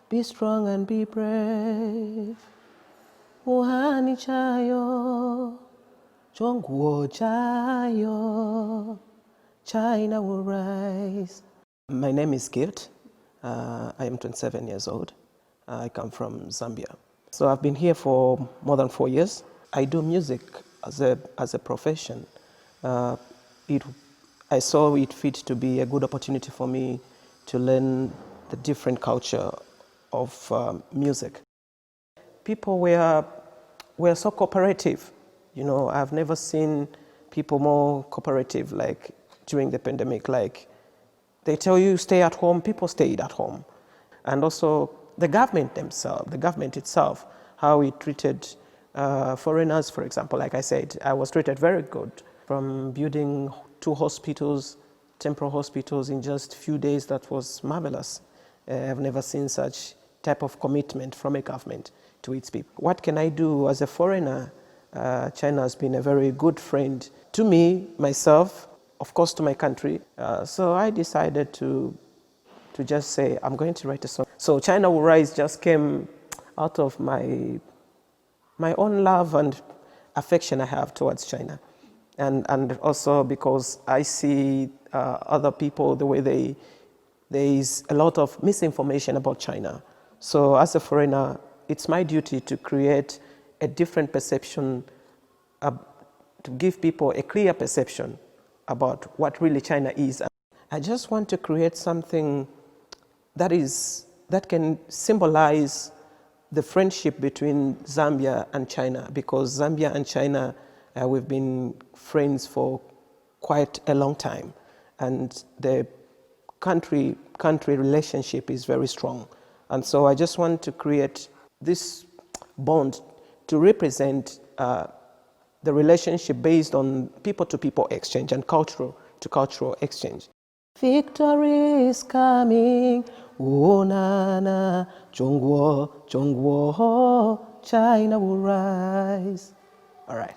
Be strong and be brave. Wuhani chayo, Zhongguo chayo, China will rise. My name is Gilt. I am 27 years old. I come from Zambia. So I've been here for more than 4 years. I do music as a profession. I saw it fit to be a good opportunity for me to learn the different culture of music. People were so cooperative. You know, I've never seen people more cooperative like during the pandemic. Like they tell you stay at home, people stayed at home. And also the government itself, how it treated foreigners, for example. Like I said, I was treated very good, from building 2 hospitals, temporary hospitals in just a few days. That was marvelous. I've never seen such type of commitment from a government to its people. What can I do as a foreigner? China has been a very good friend to me, myself, of course to my country. So I decided to just say, I'm going to write a song. So China Will Rise just came out of my own love and affection I have towards China. And also because I see other people, the way there is a lot of misinformation about China. So as a foreigner, it's my duty to create a different perception, to give people a clear perception about what really China is. I just want to create something that can symbolize the friendship between Zambia and China, because Zambia and China, we've been friends for quite a long time, and the country relationship is very strong. And so I just want to create this bond to represent the relationship based on people-to-people exchange and cultural exchange. Victory is coming, oh na, Zhongguo, China will rise. All right.